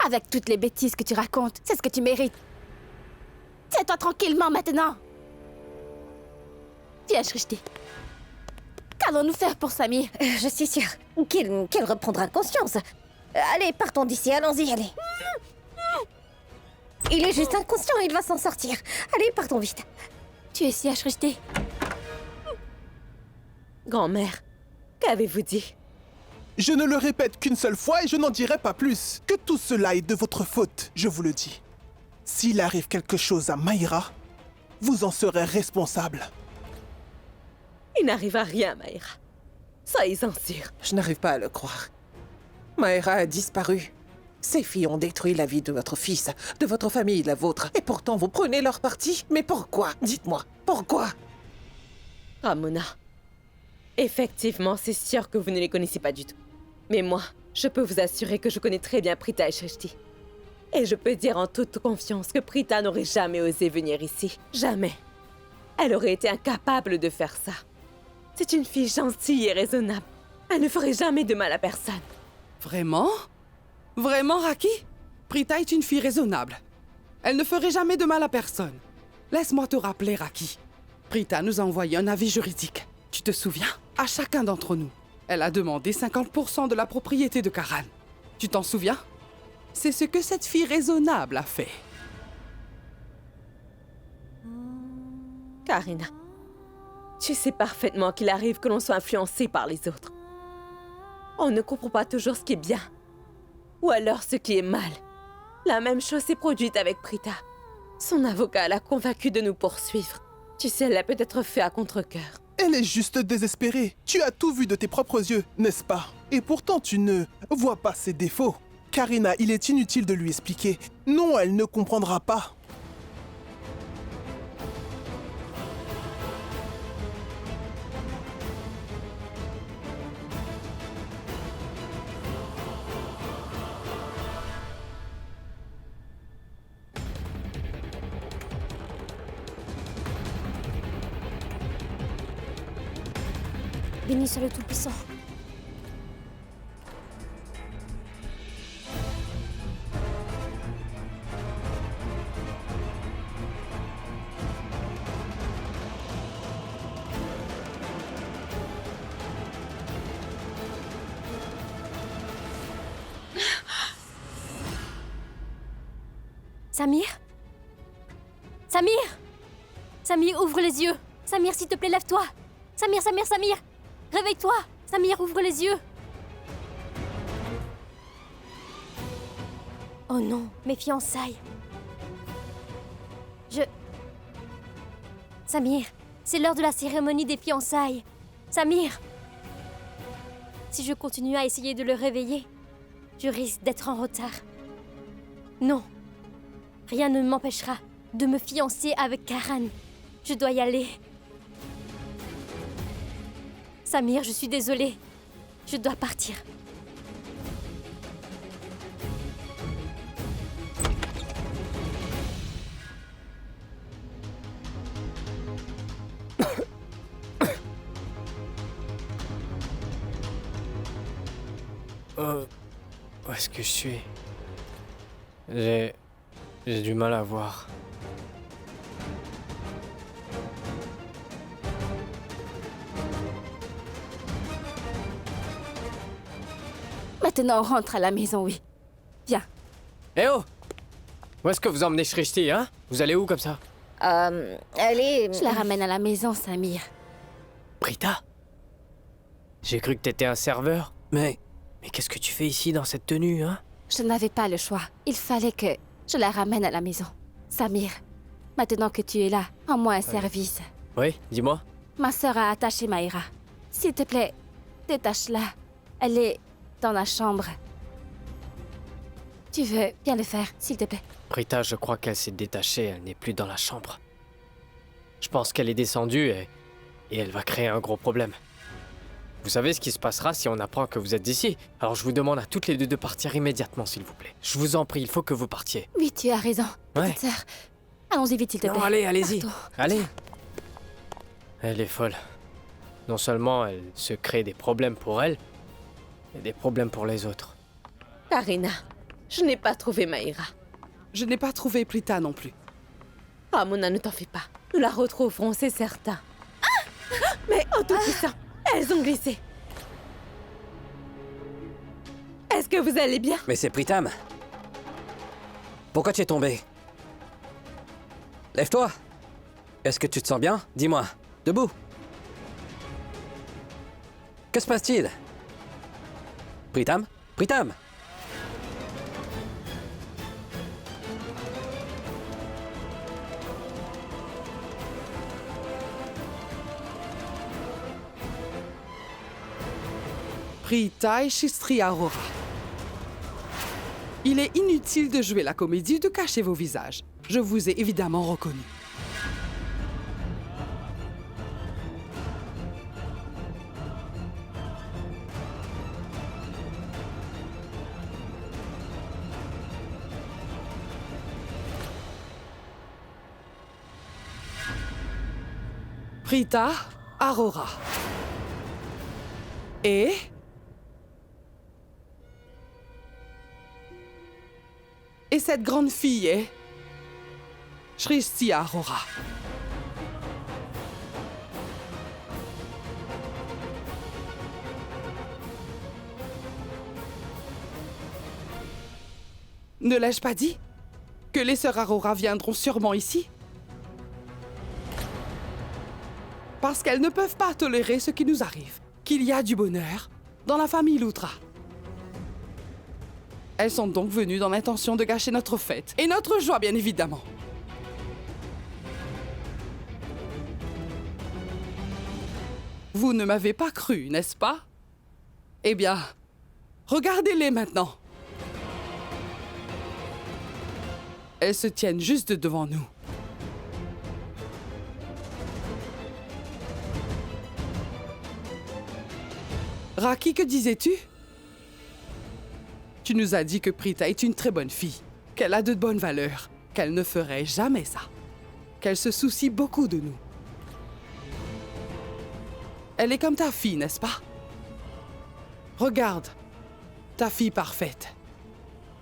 Avec toutes les bêtises que tu racontes, c'est ce que tu mérites. Tiens-toi tranquillement maintenant. Viens, Shrishti. Qu'allons-nous faire pour Samir? Je suis sûre qu'il reprendra conscience. Allez, partons d'ici, allons-y, allez. Il est juste inconscient, il va s'en sortir. Allez, partons vite. Tu es si à Shrishti. Grand-mère, qu'avez-vous dit? Je ne le répète qu'une seule fois et je n'en dirai pas plus. Que tout cela est de votre faute, je vous le dis. S'il arrive quelque chose à Maïra, vous en serez responsable. Il n'arrive à rien, Maïra. Soyez-en sûrs. Je n'arrive pas à le croire. Maïra a disparu. Ces filles ont détruit la vie de votre fils, de votre famille, la vôtre. Et pourtant, vous prenez leur parti? Mais pourquoi? Dites-moi, pourquoi? Ramona, effectivement, c'est sûr que vous ne les connaissez pas du tout. Mais moi, je peux vous assurer que je connais très bien Preeta et Shrishti. Et je peux dire en toute confiance que Preeta n'aurait jamais osé venir ici. Jamais. Elle aurait été incapable de faire ça. C'est une fille gentille et raisonnable. Elle ne ferait jamais de mal à personne. Vraiment? Vraiment, Raki? Preeta est une fille raisonnable. Elle ne ferait jamais de mal à personne. Laisse-moi te rappeler, Raki. Preeta nous a envoyé un avis juridique. Tu te souviens? À chacun d'entre nous. Elle a demandé 50% de la propriété de Karan. Tu t'en souviens? C'est ce que cette fille raisonnable a fait. Karina, tu sais parfaitement qu'il arrive que l'on soit influencé par les autres. On ne comprend pas toujours ce qui est bien. Ou alors ce qui est mal. La même chose s'est produite avec Preeta. Son avocat l'a convaincue de nous poursuivre. Tu sais, elle l'a peut-être fait à contre-cœur. Elle est juste désespérée. Tu as tout vu de tes propres yeux, n'est-ce pas? Et pourtant, tu ne vois pas ses défauts. Karina, il est inutile de lui expliquer. Non, elle ne comprendra pas. Béni soit le Tout-Puissant. Samir? Samir? Samir, ouvre les yeux! Samir, s'il te plaît, lève-toi! Samir, Samir, Samir! Réveille-toi! Samir, ouvre les yeux! Oh non, mes fiançailles! Samir, c'est l'heure de la cérémonie des fiançailles! Samir! Si je continue à essayer de le réveiller, je risque d'être en retard. Non! Rien ne m'empêchera de me fiancer avec Karan. Je dois y aller. Samir, je suis désolée. Je dois partir. Où est-ce que je suis? J'ai du mal à voir. Maintenant, on rentre à la maison, oui. Viens. Eh oh! Où est-ce que vous emmenez Shrishti, hein? Vous allez où comme ça? Elle est... Je la ramène à la maison, Samir. Preeta? J'ai cru que t'étais un serveur. Mais qu'est-ce que tu fais ici dans cette tenue, hein? Je n'avais pas le choix. Il fallait que je la ramène à la maison. Samir, maintenant que tu es là, rends-moi un service. Oui, dis-moi. Ma sœur a attaché Maïra. S'il te plaît, détache-la. Elle est dans la chambre. Tu veux bien le faire, s'il te plaît? Preeta, je crois qu'elle s'est détachée, elle n'est plus dans la chambre. Je pense qu'elle est descendue et elle va créer un gros problème. Vous savez ce qui se passera si on apprend que vous êtes ici. Alors je vous demande à toutes les deux de partir immédiatement, s'il vous plaît. Je vous en prie, il faut que vous partiez. Oui, tu as raison, Ouais. petite sœur. Allons-y vite, s'il te plaît. Non, allez-y. Partons. Allez. Elle est folle. Non seulement elle se crée des problèmes pour elle, mais des problèmes pour les autres. Karina, Je n'ai pas trouvé Maïra. Je n'ai pas trouvé Prita non plus. Ramona, ne t'en fais pas. Nous la retrouverons, c'est certain. Mais oh tout puissant, elles ont glissé. Est-ce que vous allez bien? Mais c'est Pritam. Pourquoi tu es tombé? Lève-toi. Est-ce que tu te sens bien? Dis-moi. Debout. Que se passe-t-il? Pritam? Pritam? Prita et Shistri Aurora. Il est inutile de jouer la comédie ou de cacher vos visages. Je vous ai évidemment reconnu. Prita Aurora. Et... Et cette grande fille est... Shristi Aurora. Ne l'ai-je pas dit que les sœurs Aurora viendront sûrement ici? Parce qu'elles ne peuvent pas tolérer ce qui nous arrive. Qu'il y a du bonheur dans la famille Loutra. Elles sont donc venues dans l'intention de gâcher notre fête. Et notre joie, bien évidemment. Vous ne m'avez pas cru, n'est-ce pas? Eh bien, regardez-les maintenant. Elles se tiennent juste devant nous. Raki, que disais-tu? Tu nous as dit que Prita est une très bonne fille, qu'elle a de bonnes valeurs, qu'elle ne ferait jamais ça, qu'elle se soucie beaucoup de nous. Elle est comme ta fille, n'est-ce pas? Regarde, ta fille parfaite.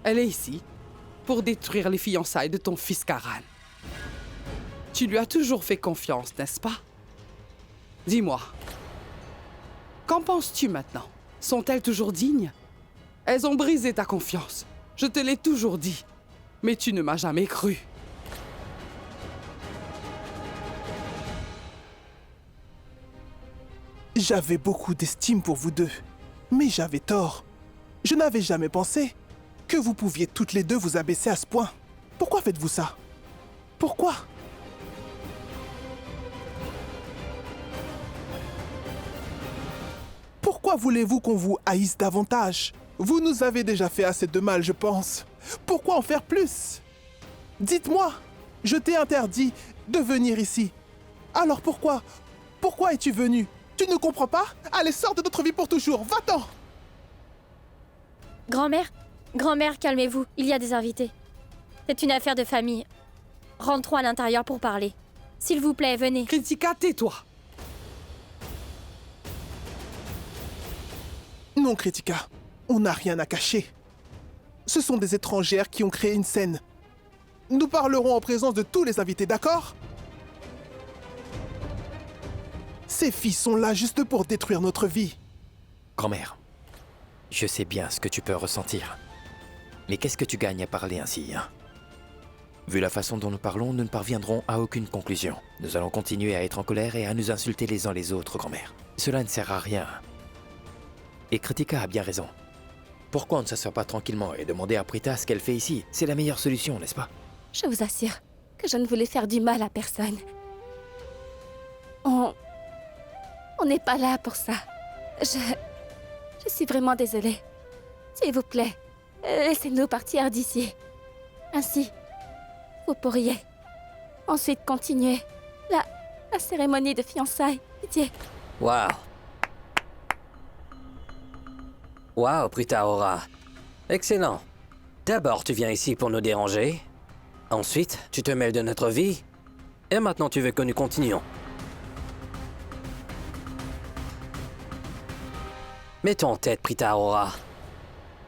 Elle est ici pour détruire les fiançailles de ton fils Karan. Tu lui as toujours fait confiance, n'est-ce pas? Dis-moi, qu'en penses-tu maintenant? Sont-elles toujours dignes? Elles ont brisé ta confiance. Je te l'ai toujours dit. Mais tu ne m'as jamais cru. J'avais beaucoup d'estime pour vous deux, mais j'avais tort. Je n'avais jamais pensé que vous pouviez toutes les deux vous abaisser à ce point. Pourquoi faites-vous ça? Pourquoi? Pourquoi voulez-vous qu'on vous haïsse davantage? Vous nous avez déjà fait assez de mal, je pense. Pourquoi en faire plus? Dites-moi, je t'ai interdit de venir ici. Alors pourquoi? Pourquoi es-tu venu? Tu ne comprends pas? Allez, sors de notre vie pour toujours, va-t'en! Grand-mère, calmez-vous, il y a des invités. C'est une affaire de famille. Rentrons à l'intérieur pour parler. S'il vous plaît, venez. Kritika, tais-toi. Non, Kritika, on n'a rien à cacher. Ce sont des étrangères qui ont créé une scène. Nous parlerons en présence de tous les invités, d'accord? Ces filles sont là juste pour détruire notre vie. Grand-mère, je sais bien ce que tu peux ressentir. Mais qu'est-ce que tu gagnes à parler ainsi, hein? Vu la façon dont nous parlons, nous ne parviendrons à aucune conclusion. Nous allons continuer à être en colère et à nous insulter les uns les autres, grand-mère. Cela ne sert à rien. Et Kritika a bien raison. Pourquoi on ne s'assoit pas tranquillement et demander à Prita ce qu'elle fait ici? C'est la meilleure solution, n'est-ce pas? Je vous assure que je ne voulais faire du mal à personne. On n'est pas là pour ça. Je suis vraiment désolée. S'il vous plaît, laissez-nous partir d'ici. Ainsi, vous pourriez ensuite continuer la cérémonie de fiançailles. Pitié. Waouh. Waouh, Prita Aurora. Excellent. D'abord, tu viens ici pour nous déranger. Ensuite, tu te mêles de notre vie. Et maintenant, tu veux que nous continuions. Mets-toi en tête, Prita Aurora.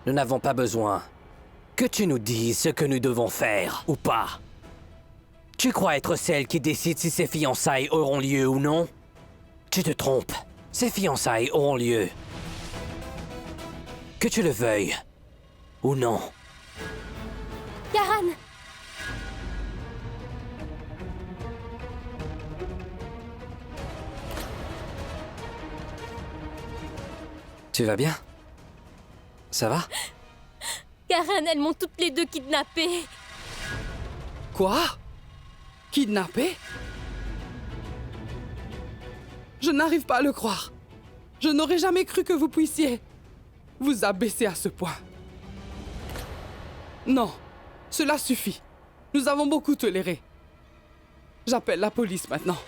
Nous n'avons pas besoin Que tu nous dises ce que nous devons faire, ou pas. Tu crois être celle qui décide si ces fiançailles auront lieu ou non? Tu te trompes. Ces fiançailles auront lieu. Que tu le veuilles ou non. Karan! Tu vas bien? Ça va? Karan, elles m'ont toutes les deux kidnappées. Quoi? Kidnappé? Je n'arrive pas à le croire. Je n'aurais jamais cru que vous puissiez vous abaisser à ce point. Non, cela suffit. Nous avons beaucoup toléré. J'appelle la police maintenant.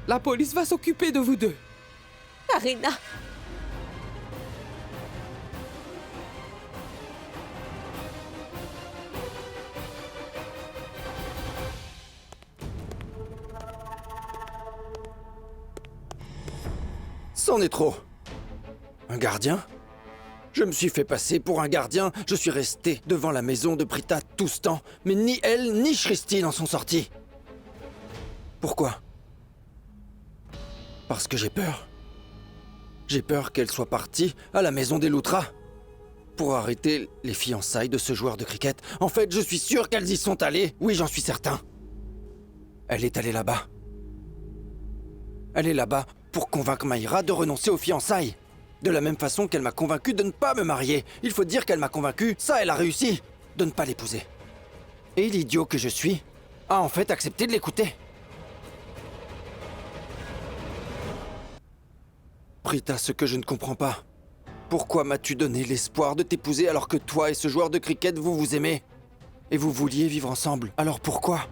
La police va s'occuper de vous deux. Karina! C'en est trop. Un gardien? Je me suis fait passer pour un gardien, je suis resté devant la maison de Prita tout ce temps, mais ni elle ni Shristi n'en sont sortis. Pourquoi? Parce que j'ai peur. J'ai peur qu'elle soit partie à la maison des Loutras pour arrêter les fiançailles de ce joueur de cricket. En fait, je suis sûr qu'elles y sont allées. Oui, j'en suis certain. Elle est allée là-bas. Elle est là-bas pour convaincre Maïra de renoncer aux fiançailles. De la même façon qu'elle m'a convaincu de ne pas me marier. Il faut dire qu'elle m'a convaincu, ça elle a réussi, de ne pas l'épouser. Et l'idiot que je suis a en fait accepté de l'écouter. Prita, ce que je ne comprends pas. Pourquoi m'as-tu donné l'espoir de t'épouser alors que toi et ce joueur de cricket vous vous aimez? Et vous vouliez vivre ensemble, alors pourquoi?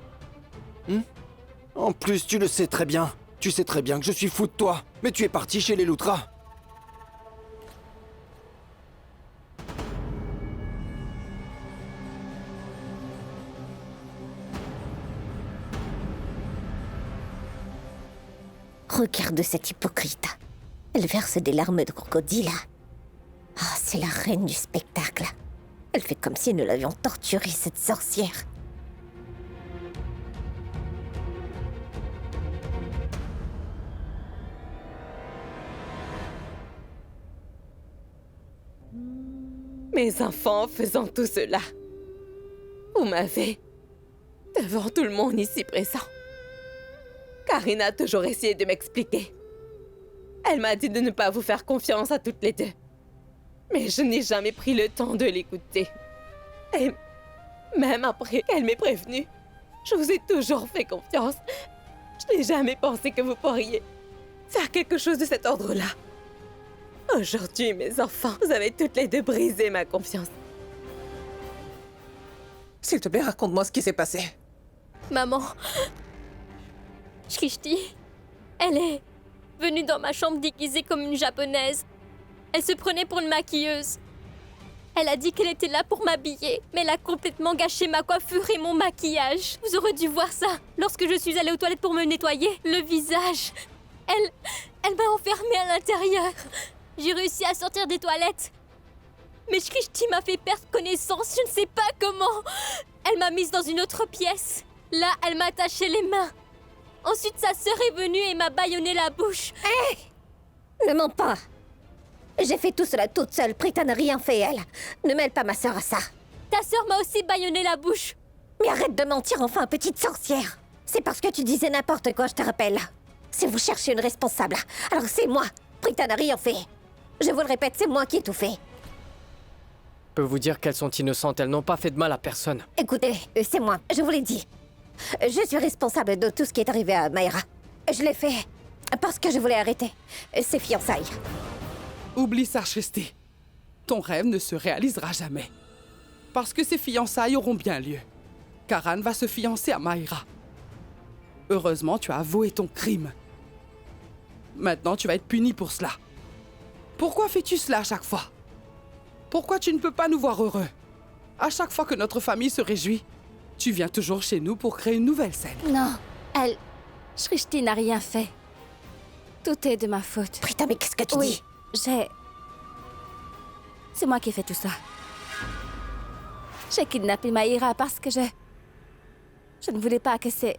En plus, tu le sais très bien. Tu sais très bien que je suis fou de toi. Mais tu es parti chez les Loutras. Regarde cette hypocrite. Elle verse des larmes de crocodile. Ah, c'est la reine du spectacle. Elle fait comme si nous l'avions torturée, cette sorcière. Mes enfants, faisant tout cela, vous m'avez, devant tout le monde ici présent. Karina a toujours essayé de m'expliquer. Elle m'a dit de ne pas vous faire confiance à toutes les deux. Mais je n'ai jamais pris le temps de l'écouter. Et même après qu'elle m'ait prévenue, je vous ai toujours fait confiance. Je n'ai jamais pensé que vous pourriez faire quelque chose de cet ordre-là. Aujourd'hui, mes enfants, vous avez toutes les deux brisé ma confiance. S'il te plaît, raconte-moi ce qui s'est passé. Maman, Shristi, elle est venue dans ma chambre déguisée comme une japonaise. Elle se prenait pour une maquilleuse. Elle a dit qu'elle était là pour m'habiller, mais elle a complètement gâché ma coiffure et mon maquillage. Vous aurez dû voir ça. Lorsque je suis allée aux toilettes pour me nettoyer le visage, elle m'a enfermée à l'intérieur. J'ai réussi à sortir des toilettes. Mais Shristi m'a fait perdre connaissance, je ne sais pas comment. Elle m'a mise dans une autre pièce. Là, elle m'a attaché les mains. Ensuite, sa sœur est venue et m'a bâillonné la bouche. Hé! Ne mens pas. J'ai fait tout cela toute seule. Prita n'a rien fait, elle. Ne mêle pas ma sœur à ça. Ta sœur m'a aussi bâillonné la bouche. Mais arrête de mentir, enfin, petite sorcière. C'est parce que tu disais n'importe quoi, je te rappelle. Si vous cherchez une responsable, alors c'est moi. Prita n'a rien fait. Je vous le répète, c'est moi qui ai tout fait. Je peux vous dire qu'elles sont innocentes, elles n'ont pas fait de mal à personne. Écoutez, c'est moi, je vous l'ai dit. Je suis responsable de tout ce qui est arrivé à Maïra. Je l'ai fait parce que je voulais arrêter ses fiançailles. Oublie ça, Shristi. Ton rêve ne se réalisera jamais. Parce que ces fiançailles auront bien lieu. Karan va se fiancer à Maïra. Heureusement, tu as avoué ton crime. Maintenant, tu vas être puni pour cela. Pourquoi fais-tu cela à chaque fois? Pourquoi tu ne peux pas nous voir heureux? À chaque fois que notre famille se réjouit, tu viens toujours chez nous pour créer une nouvelle scène. Non, Shristi n'a rien fait. Tout est de ma faute. Prita, mais qu'est-ce que tu dis? C'est moi qui ai fait tout ça. J'ai kidnappé Maïra parce que je ne voulais pas que ces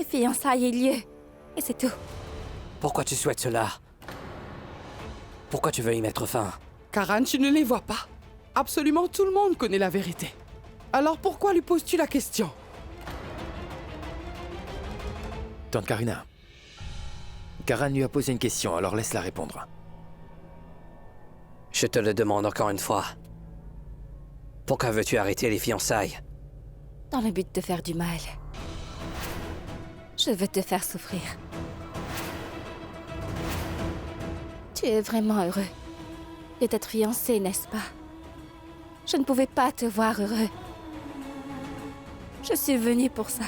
fiançailles aient lieu. Et c'est tout. Pourquoi tu souhaites cela? Pourquoi tu veux y mettre fin? Karan, tu ne les vois pas. Absolument tout le monde connaît la vérité. Alors pourquoi lui poses-tu la question? Tante Karina. Karan lui a posé une question, alors laisse-la répondre. Je te le demande encore une fois. Pourquoi veux-tu arrêter les fiançailles? Dans le but de faire du mal. Je veux te faire souffrir. Tu es vraiment heureux de t'être fiancé, n'est-ce pas? Je ne pouvais pas te voir heureux. Je suis venue pour ça.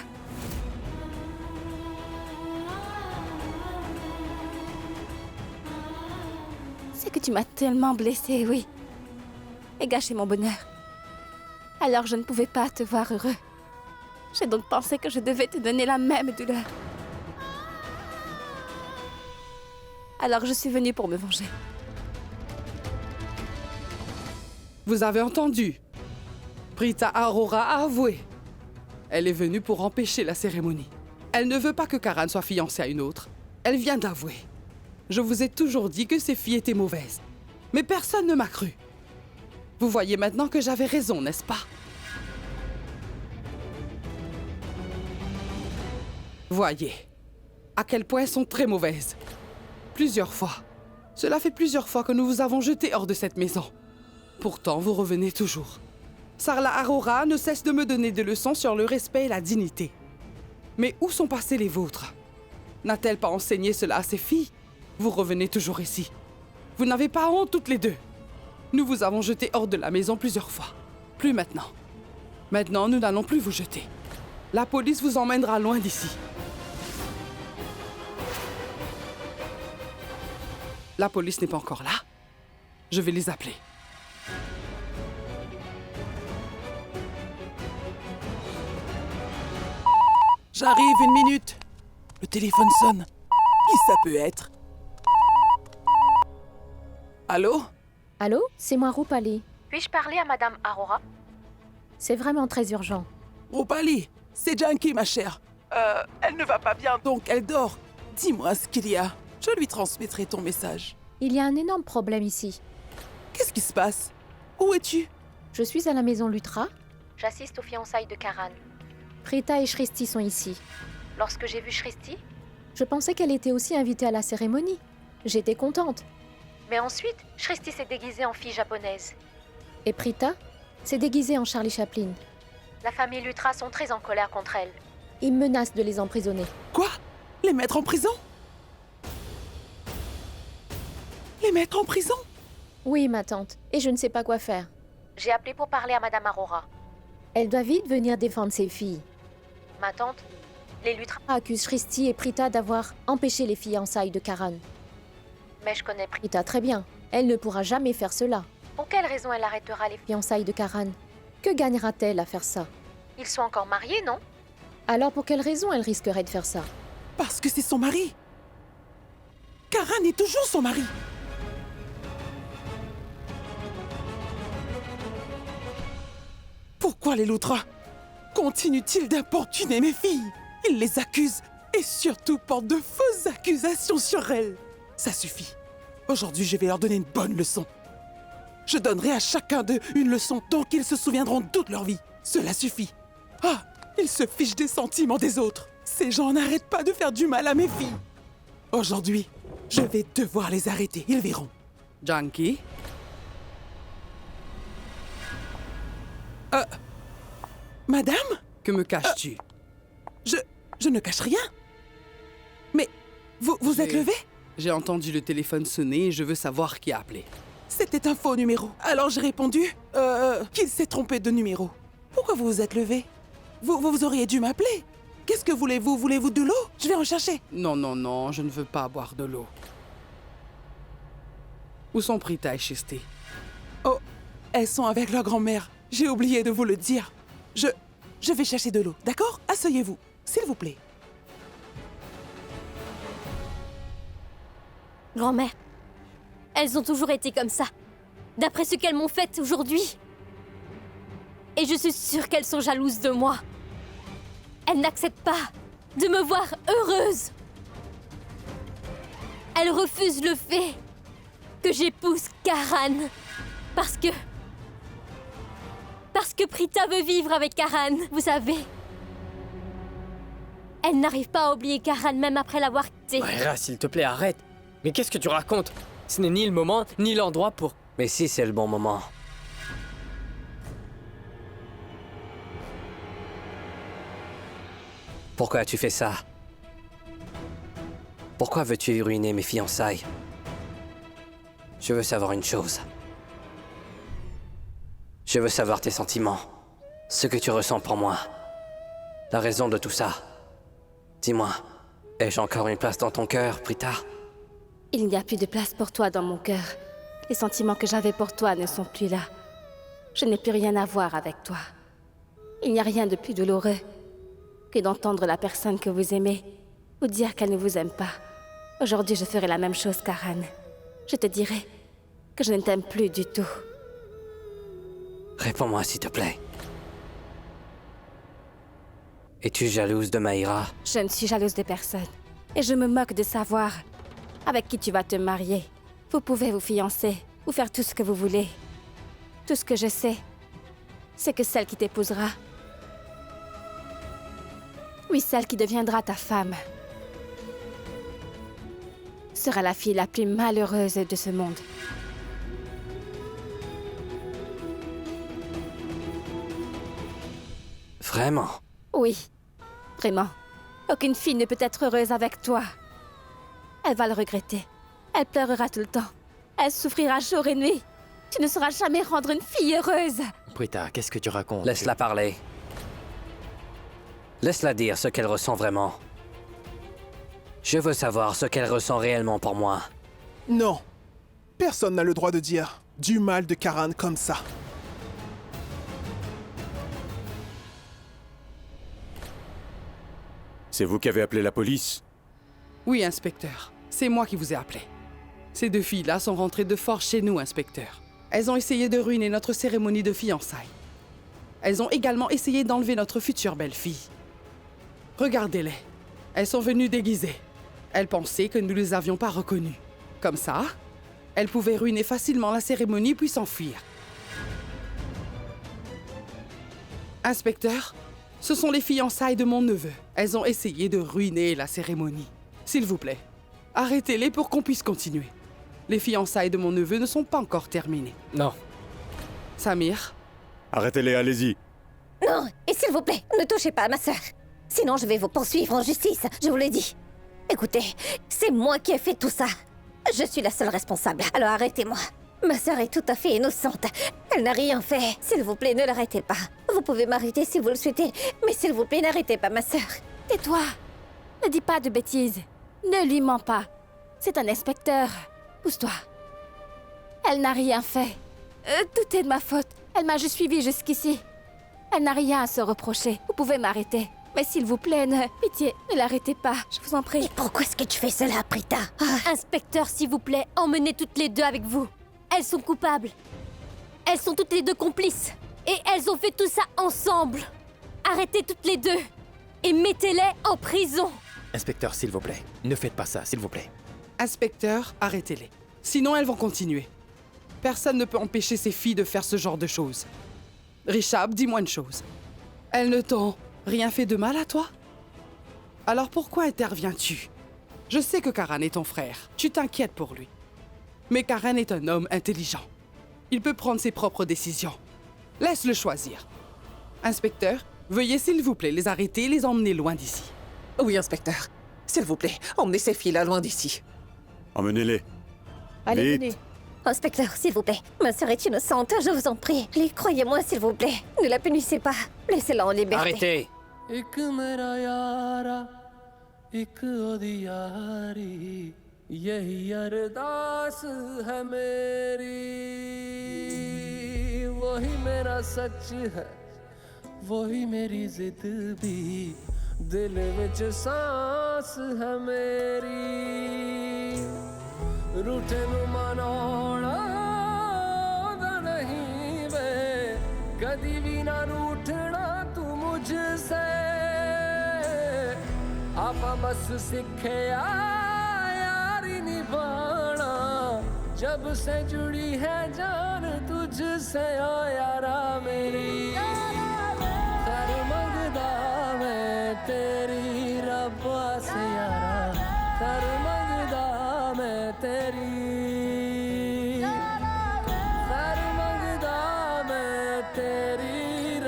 C'est que tu m'as tellement blessée, oui. Et gâché mon bonheur. Alors je ne pouvais pas te voir heureux. J'ai donc pensé que je devais te donner la même douleur. Alors je suis venue pour me venger. Vous avez entendu? Prita Aurora a avoué. Elle est venue pour empêcher la cérémonie. Elle ne veut pas que Karan soit fiancée à une autre. Elle vient d'avouer. Je vous ai toujours dit que ces filles étaient mauvaises. Mais personne ne m'a cru. Vous voyez maintenant que j'avais raison, n'est-ce pas? Voyez à quel point elles sont très mauvaises. Plusieurs fois. Cela fait plusieurs fois que nous vous avons jetés hors de cette maison. Pourtant, vous revenez toujours. Sarla Aurora ne cesse de me donner des leçons sur le respect et la dignité. Mais où sont passées les vôtres? N'a-t-elle pas enseigné cela à ses filles? Vous revenez toujours ici. Vous n'avez pas honte toutes les deux. Nous vous avons jetés hors de la maison plusieurs fois. Plus maintenant. Maintenant, nous n'allons plus vous jeter. La police vous emmènera loin d'ici. La police n'est pas encore là. Je vais les appeler. J'arrive, une minute. Le téléphone sonne. Qui ça peut être? Allô? Allô, c'est moi Rupali. Puis-je parler à Madame Aurora? C'est vraiment très urgent. Rupali, c'est Janky, ma chère. Elle ne va pas bien, donc elle dort. Dis-moi ce qu'il y a. Je lui transmettrai ton message. Il y a un énorme problème ici. Qu'est-ce qui se passe? Où es-tu? Je suis à la maison Lutra. J'assiste aux fiançailles de Karan. Prita et Shristi sont ici. Lorsque j'ai vu Shristi, Je pensais qu'elle était aussi invitée à la cérémonie. J'étais contente. mais ensuite, Shristi s'est déguisée en fille japonaise. Et Prita s'est déguisée en Charlie Chaplin. La famille Lutra sont très en colère contre elle. Ils menacent de les emprisonner. Quoi? Les mettre en prison? Les mettre en prison? Oui, ma tante. Et je ne sais pas quoi faire. J'ai appelé pour parler à Madame Aurora. Elle doit vite venir défendre ses filles. Ma tante, les Lutra... Accuse Shristi et Prita d'avoir empêché les fiançailles de Karan. Mais je connais Prita. Prita très bien. Elle ne pourra jamais faire cela. Pour quelle raison elle arrêtera les filles? Fiançailles de Karan. Que gagnera-t-elle à faire ça? Ils sont encore mariés, non? Alors pour quelle raison elle risquerait de faire ça? Parce que c'est son mari. Karan est toujours son mari. Pourquoi les Lutra continuent-ils d'importuner mes filles? Ils les accusent et surtout portent de fausses accusations sur elles. Ça suffit. Aujourd'hui, je vais leur donner une bonne leçon. Je donnerai à chacun d'eux une leçon dont ils se souviendront toute leur vie. Cela suffit. Ah, ils se fichent des sentiments des autres. Ces gens n'arrêtent pas de faire du mal à mes filles. Aujourd'hui, je vais devoir les arrêter. Ils verront. Janky? Madame? Que me caches-tu? Je ne cache rien. Mais vous êtes levée? J'ai entendu le téléphone sonner et je veux savoir qui a appelé. C'était un faux numéro. Alors j'ai répondu qu'il s'est trompé de numéro. Pourquoi vous vous êtes levé? Vous auriez dû m'appeler. Qu'est-ce que voulez-vous? Voulez-vous de l'eau? Je vais en chercher. Non, non, non, je ne veux pas boire de l'eau. Où sont Prita et Shristi? Oh, elles sont avec leur grand-mère. J'ai oublié de vous le dire. Je vais chercher de l'eau, d'accord? Asseyez-vous, s'il vous plaît. Grand-mère, elles ont toujours été comme ça. D'après ce qu'elles m'ont fait aujourd'hui. Et je suis sûre qu'elles sont jalouses de moi. Elles n'acceptent pas de me voir heureuse. Elles refusent le fait que j'épouse Karan. Parce que Prita veut vivre avec Karan, vous savez. Elle n'arrive pas à oublier Karan même après l'avoir quitté. Maïra, s'il te plaît, arrête. Mais qu'est-ce que tu racontes? Ce n'est ni le moment, ni l'endroit pour... Mais si c'est le bon moment. Pourquoi as-tu fait ça? Pourquoi veux-tu ruiner mes fiançailles? Je veux savoir une chose. Je veux savoir tes sentiments. Ce que tu ressens pour moi. La raison de tout ça. Dis-moi, ai-je encore une place dans ton cœur, Prita? Il n'y a plus de place pour toi dans mon cœur. Les sentiments que j'avais pour toi ne sont plus là. Je n'ai plus rien à voir avec toi. Il n'y a rien de plus douloureux que d'entendre la personne que vous aimez vous dire qu'elle ne vous aime pas. Aujourd'hui, je ferai la même chose, Karan. Je te dirai que je ne t'aime plus du tout. Réponds-moi, s'il te plaît. Es-tu jalouse de Maïra? Je ne suis jalouse de personne. Et je me moque de savoir avec qui tu vas te marier. Vous pouvez vous fiancer, ou faire tout ce que vous voulez. Tout ce que je sais, c'est que celle qui t'épousera, oui, celle qui deviendra ta femme, sera la fille la plus malheureuse de ce monde. Vraiment? Oui, vraiment. Aucune fille ne peut être heureuse avec toi. Elle va le regretter. Elle pleurera tout le temps. Elle souffrira jour et nuit. Tu ne sauras jamais rendre une fille heureuse. Prita, qu'est-ce que tu racontes? Laisse-la parler. Laisse-la dire ce qu'elle ressent vraiment. Je veux savoir ce qu'elle ressent réellement pour moi. Non. Personne n'a le droit de dire du mal de Karan comme ça. C'est vous qui avez appelé la police? Oui, inspecteur. C'est moi qui vous ai appelé. Ces deux filles-là sont rentrées de force chez nous, inspecteur. Elles ont essayé de ruiner notre cérémonie de fiançailles. Elles ont également essayé d'enlever notre future belle-fille. Regardez-les. Elles sont venues déguisées. Elles pensaient que nous ne les avions pas reconnues. Comme ça, elles pouvaient ruiner facilement la cérémonie puis s'enfuir. Inspecteur, ce sont les fiançailles de mon neveu. Elles ont essayé de ruiner la cérémonie. S'il vous plaît, arrêtez-les pour qu'on puisse continuer. Les fiançailles de mon neveu ne sont pas encore terminées. Non. Samir? Arrêtez-les, allez-y. Non, et s'il vous plaît, ne touchez pas à ma sœur. Sinon, je vais vous poursuivre en justice, je vous l'ai dit. Écoutez, c'est moi qui ai fait tout ça. Je suis la seule responsable, alors arrêtez-moi. Ma sœur est tout à fait innocente. Elle n'a rien fait. S'il vous plaît, ne l'arrêtez pas. Vous pouvez m'arrêter si vous le souhaitez, mais s'il vous plaît, n'arrêtez pas ma sœur. Tais-toi. Ne dis pas de bêtises. Ne lui mens pas. C'est un inspecteur. Pousse-toi. Elle n'a rien fait. Tout est de ma faute. Elle m'a juste suivi jusqu'ici. Elle n'a rien à se reprocher. Vous pouvez m'arrêter. Mais s'il vous plaît, pitié, ne l'arrêtez pas. Je vous en prie. Et pourquoi est-ce que tu fais cela, Prita? Inspecteur, s'il vous plaît, emmenez toutes les deux avec vous. Elles sont coupables. Elles sont toutes les deux complices. Et elles ont fait tout ça ensemble. Arrêtez toutes les deux. Et mettez-les en prison. Inspecteur, s'il vous plaît, ne faites pas ça, s'il vous plaît. Inspecteur, arrêtez-les. Sinon, elles vont continuer. Personne ne peut empêcher ces filles de faire ce genre de choses. Richard, dis-moi une chose. Elles ne t'ont rien fait de mal à toi? Alors pourquoi interviens-tu? Je sais que Karan est ton frère. Tu t'inquiètes pour lui. Mais Karan est un homme intelligent. Il peut prendre ses propres décisions. Laisse-le choisir. Inspecteur, veuillez s'il vous plaît les arrêter et les emmener loin d'ici. Oui, inspecteur. S'il vous plaît, emmenez ces filles-là loin d'ici. Emmenez-les. Allez, Vite. venez. Inspecteur, s'il vous plaît. Ma sœur est innocente, je vous en prie. Allez, croyez-moi, s'il vous plaît. Ne la punissez pas. Laissez-la en liberté. Arrêtez! यही अरदास है मेरी वही मेरा सच है वही मेरी जिद भी दिल विच सांस है मेरी रूठे नू मनाउणा दा नहीं वे कदी भी ना रूठना तू मुझसे आपा बस सीखे यारी निभाना जब से जुड़ी है जान तुझसे ओ यारा मेरी कर मंगदा मैं तेरी रब्बा से यारा कर मंगदा मैं तेरी कर मंगदा मैं तेरी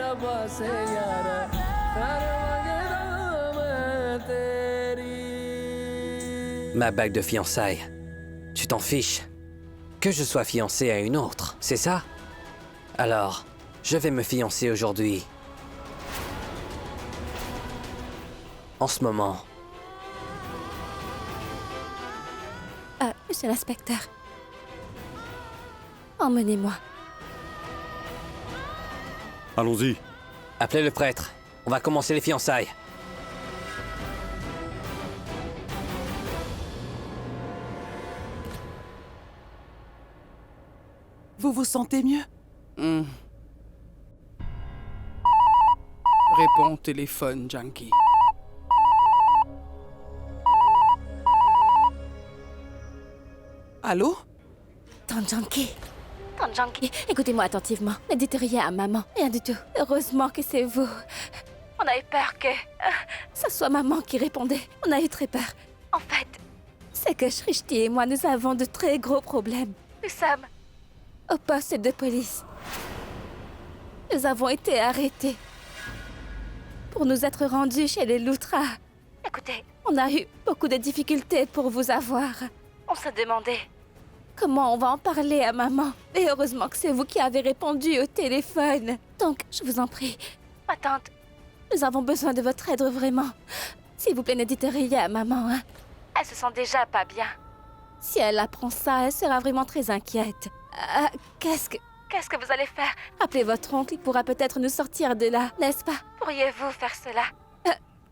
रब्बा से यारा कर मंगदा मैं तेरी Ma bague de fiançailles. Tu t'en fiches? Que je sois fiancé à une autre, c'est ça? Alors, je vais me fiancer aujourd'hui. En ce moment. Monsieur l'inspecteur. Emmenez-moi. Allons-y. Appelez le prêtre. On va commencer les fiançailles. Vous vous sentez mieux? Réponds au téléphone, Junkie. Allô? Tante Junkie. Tante Junkie, écoutez-moi attentivement. Ne dites rien à maman. Rien du tout. Heureusement que c'est vous. On a eu peur que... ça soit maman qui répondait. On a eu très peur. En fait, c'est que Shrishti et moi, nous avons de très gros problèmes. Nous sommes au poste de police. Nous avons été arrêtés pour nous être rendus chez les Loutras. Écoutez, on a eu beaucoup de difficultés pour vous avoir. On se demandait comment on va en parler à maman. Et heureusement que c'est vous qui avez répondu au téléphone. Donc, je vous en prie, ma tante, nous avons besoin de votre aide vraiment. S'il vous plaît, ne dites rien à maman, hein. Elle se sent déjà pas bien. Si elle apprend ça, elle sera vraiment très inquiète. Qu'est-ce que vous allez faire? Appelez votre oncle, il pourra peut-être nous sortir de là, n'est-ce pas? Pourriez-vous faire cela?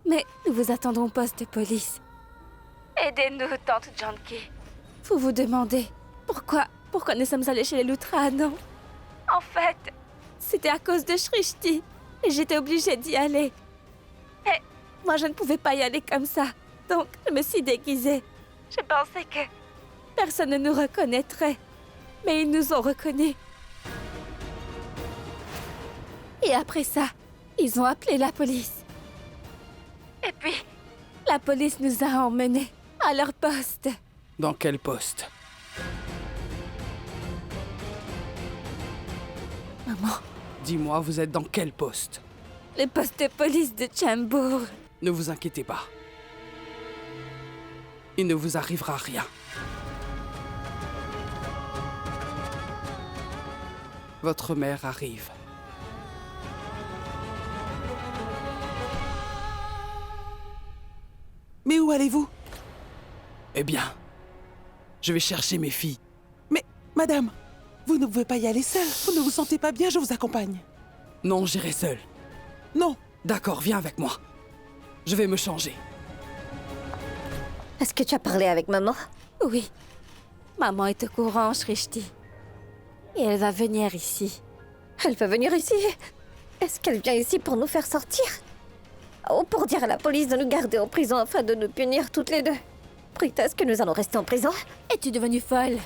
Mais nous vous attendons au poste de police. Aidez-nous, tante Junkie. Vous vous demandez pourquoi nous sommes allés chez les Loutras, non? En fait, c'était à cause de Shrishti. Et j'étais obligée d'y aller. Et moi, je ne pouvais pas y aller comme ça. Donc, je me suis déguisée. Je pensais que personne ne nous reconnaîtrait. Mais ils nous ont reconnus. Et après ça, ils ont appelé la police. Et puis, la police nous a emmenés à leur poste. Dans quel poste? Maman. Dis-moi, vous êtes dans quel poste? Le poste de police de Chambour. Ne vous inquiétez pas. Il ne vous arrivera rien. Votre mère arrive. Mais où allez-vous? Eh bien, je vais chercher mes filles. Mais, madame, vous ne pouvez pas y aller seule. Vous ne vous sentez pas bien, je vous accompagne. Non, j'irai seul. Non. D'accord, viens avec moi. Je vais me changer. Est-ce que tu as parlé avec maman? Oui. Maman est au courant, Shrishti. Et elle va venir ici. Elle peut venir ici? Est-ce qu'elle vient ici pour nous faire sortir? Ou pour dire à la police de nous garder en prison afin de nous punir toutes les deux? Prita, est-ce que nous allons rester en prison? Es-tu devenue folle?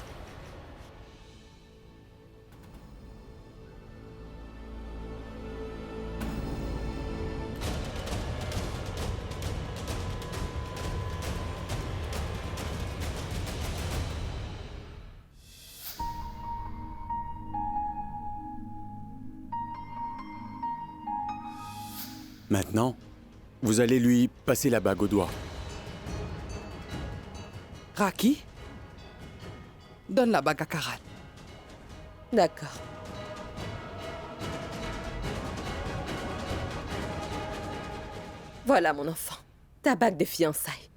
Maintenant, vous allez lui passer la bague au doigt. Raki, donne la bague à Karan. D'accord. Voilà, mon enfant. Ta bague de fiançailles.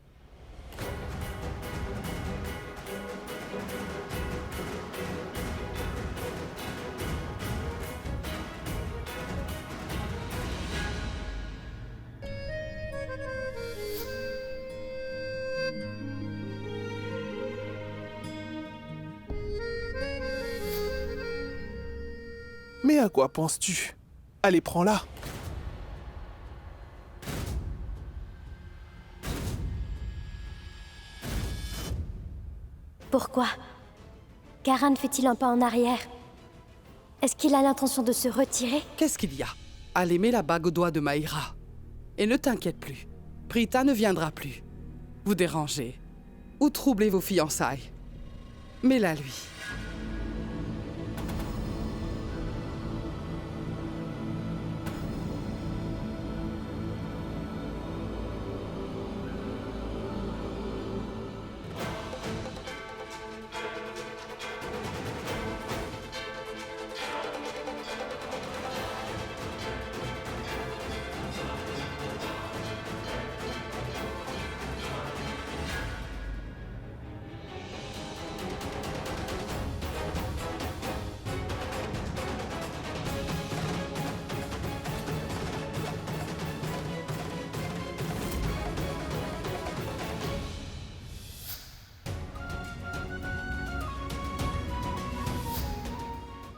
Mais à quoi penses-tu? Allez, prends-la. Pourquoi Karan fait-il un pas en arrière? Est-ce qu'il a l'intention de se retirer? Qu'est-ce qu'il y a? Allez, mets la bague au doigt de Maïra. Et ne t'inquiète plus. Prita ne viendra plus. Vous dérangez ou troublez vos fiançailles. Mets-la lui.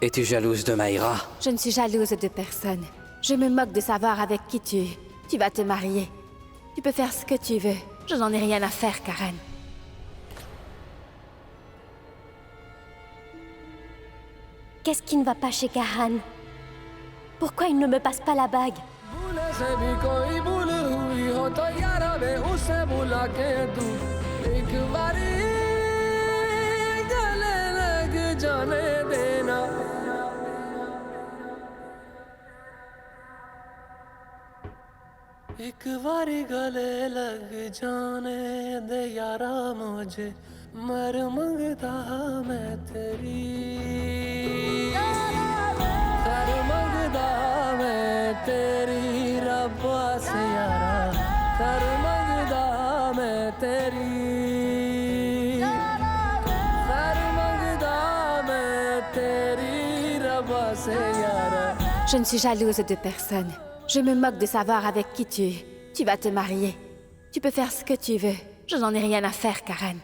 Es-tu jalouse de Maïra? Je ne suis jalouse de personne. Je me moque de savoir avec qui tu vas te marier. Tu peux faire ce que tu veux. Je n'en ai rien à faire, Karan. Qu'est-ce qui ne va pas chez Karan? Pourquoi il ne me passe pas la bague? एक बारी गले लग जाने दे यारा मुझे मर मंगदा मैं तेरी कर मंगदा मैं तेरी रब्बा से यारा कर मंगदा मैं तेरी कर मंगदा मैं तेरी रब्बा से यारा. Je ne suis jalouse de personne. Je me moque de savoir avec qui tu vas te marier. Tu peux faire ce que tu veux. Je n'en ai rien à faire, Karan.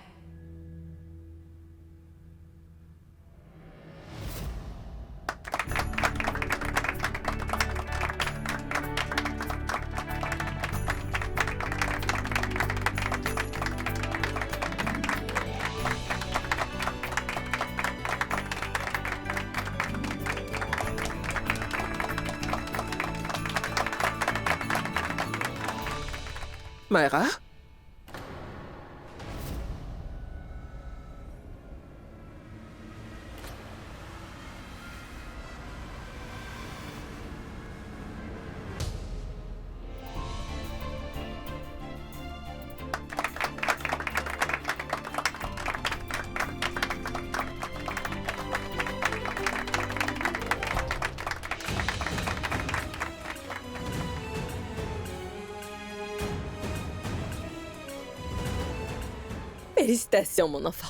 Maïra? Félicitations, mon enfant.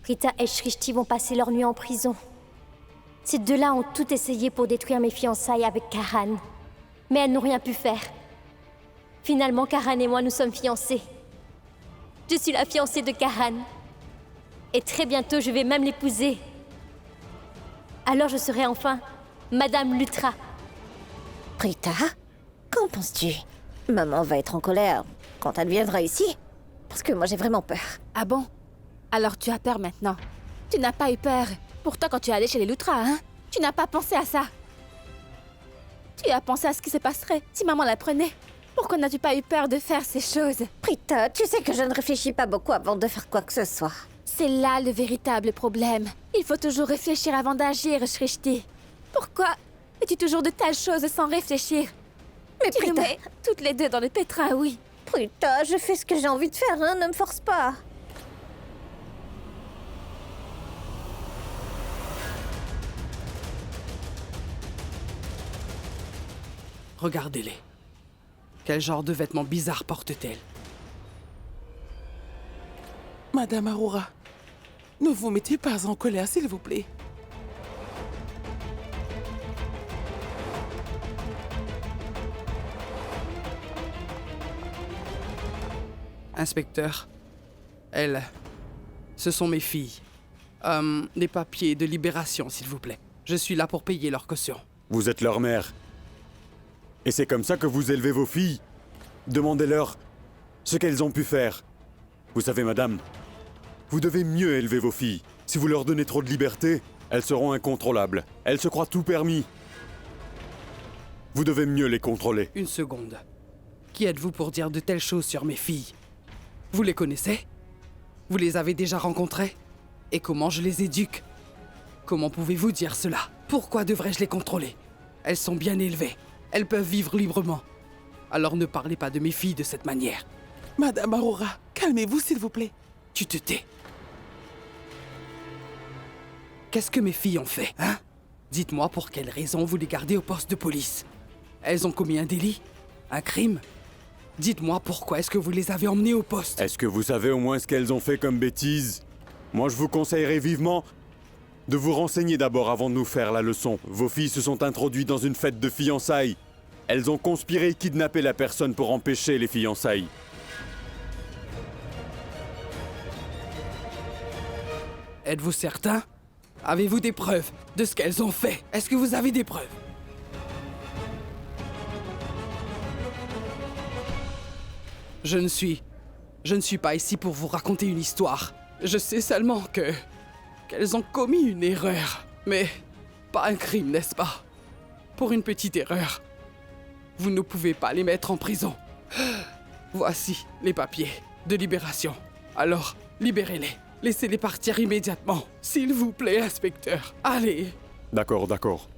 Prita et Shrishti vont passer leur nuit en prison. Ces deux-là ont tout essayé pour détruire mes fiançailles avec Karan. Mais elles n'ont rien pu faire. Finalement, Karan et moi, nous sommes fiancés. Je suis la fiancée de Karan. Et très bientôt, je vais même l'épouser. Alors je serai enfin Madame Lutra. Prita, qu'en penses-tu? Maman va être en colère quand elle viendra ici. Parce que moi, j'ai vraiment peur. Ah bon? Alors tu as peur maintenant. Tu n'as pas eu peur. Pourtant, quand tu es allé chez les Lutra, hein? Tu n'as pas pensé à ça. Tu as pensé à ce qui se passerait si maman l'apprenait. Pourquoi n'as-tu pas eu peur de faire ces choses? Prita, tu sais que je ne réfléchis pas beaucoup avant de faire quoi que ce soit. C'est là le véritable problème. Il faut toujours réfléchir avant d'agir, Shrishti. Pourquoi fais-tu toujours de telles choses sans réfléchir? Mais tu nous Prita... mets toutes les deux dans le pétrin, oui. Prita, je fais ce que j'ai envie de faire, hein, ne me force pas. Regardez-les. Quel genre de vêtements bizarres porte-t-elle? Madame Aurora, ne vous mettez pas en colère, s'il vous plaît. Inspecteur, ce sont mes filles. Des papiers de libération, s'il vous plaît. Je suis là pour payer leur caution. Vous êtes leur mère. Et c'est comme ça que vous élevez vos filles. Demandez-leur ce qu'elles ont pu faire. Vous savez, madame, vous devez mieux élever vos filles. Si vous leur donnez trop de liberté, elles seront incontrôlables. Elles se croient tout permis. Vous devez mieux les contrôler. Une seconde. Qui êtes-vous pour dire de telles choses sur mes filles? Vous les connaissez? Vous les avez déjà rencontrées? Et comment je les éduque? Comment pouvez-vous dire cela? Pourquoi devrais-je les contrôler? Elles sont bien élevées. Elles peuvent vivre librement. Alors ne parlez pas de mes filles de cette manière. Madame Aurora, calmez-vous, s'il vous plaît. Tu te tais. Qu'est-ce que mes filles ont fait, hein? Dites-moi pour quelle raison vous les gardez au poste de police. Elles ont commis un délit? Un crime? Dites-moi pourquoi est-ce que vous les avez emmenées au poste? Est-ce que vous savez au moins ce qu'elles ont fait comme bêtises? Moi, je vous conseillerais vivement de vous renseigner d'abord avant de nous faire la leçon. Vos filles se sont introduites dans une fête de fiançailles. Elles ont conspiré et kidnappé la personne pour empêcher les fiançailles. Êtes-vous certain? Avez-vous des preuves de ce qu'elles ont fait? Est-ce que vous avez des preuves? Je ne suis pas ici pour vous raconter une histoire. Je sais seulement qu'elles ont commis une erreur. Mais pas un crime, n'est-ce pas? Pour une petite erreur. Vous ne pouvez pas les mettre en prison. Voici les papiers de libération. Alors, libérez-les. Laissez-les partir immédiatement. S'il vous plaît, inspecteur. Allez. D'accord, d'accord.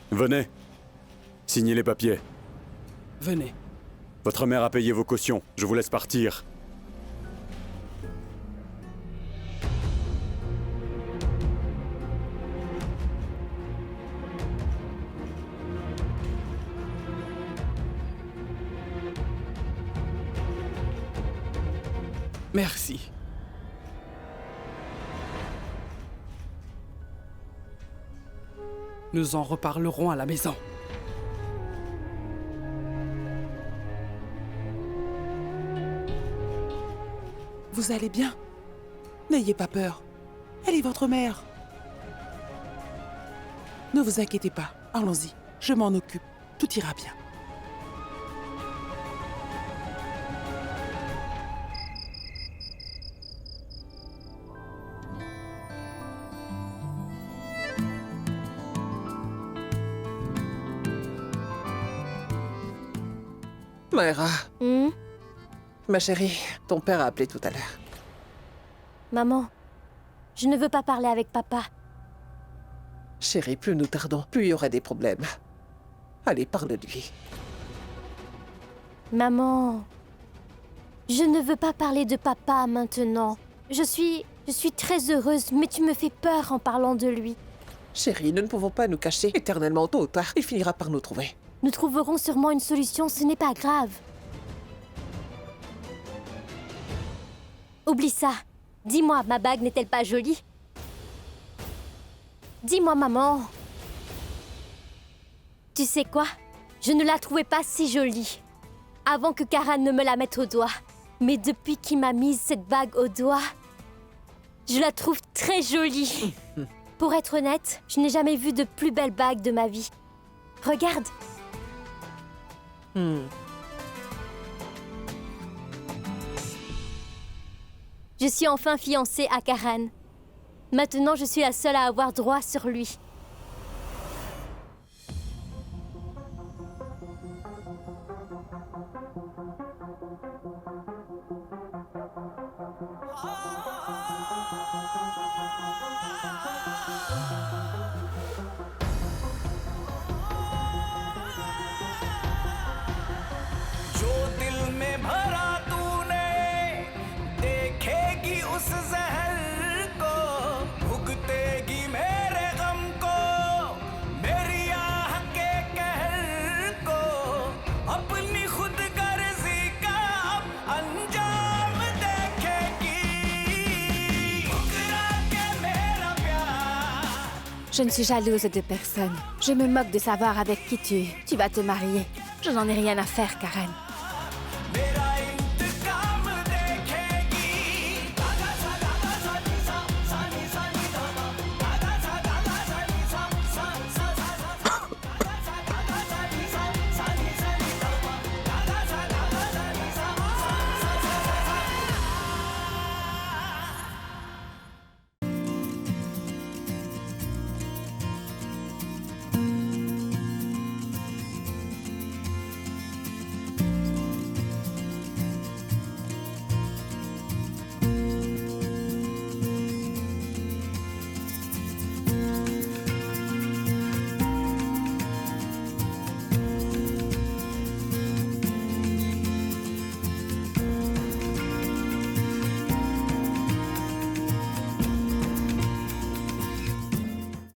Venez. Signez les papiers. Venez. Votre mère a payé vos cautions. Je vous laisse partir. Merci. Nous en reparlerons à la maison. Vous allez bien? N'ayez pas peur. Elle est votre mère. Ne vous inquiétez pas. Allons-y. Je m'en occupe. Tout ira bien. Maïra. Ma chérie, ton père a appelé tout à l'heure. Maman, je ne veux pas parler avec papa. Chérie, plus nous tardons, plus il y aura des problèmes. Allez, parle-lui. Maman, je ne veux pas parler de papa maintenant. Je suis très heureuse, mais tu me fais peur en parlant de lui. Chérie, nous ne pouvons pas nous cacher éternellement. Tôt ou tard, il finira par nous trouver. Nous trouverons sûrement une solution, ce n'est pas grave. Oublie ça. Dis-moi, ma bague n'est-elle pas jolie? Dis-moi, maman. Tu sais quoi? Je ne la trouvais pas si jolie avant que Karan ne me la mette au doigt. Mais depuis qu'il m'a mise cette bague au doigt, je la trouve très jolie. Pour être honnête, je n'ai jamais vu de plus belle bague de ma vie. Regarde. Je suis enfin fiancée à Karan. Maintenant, je suis la seule à avoir droit sur lui. जो दिल में भरा तूने देखेगी उस जहर को भुगतेगी मेरे गम को Je ne suis jalouse de personne. Je me moque de savoir avec qui tu vas te marier. Je n'en ai rien à faire, Karen.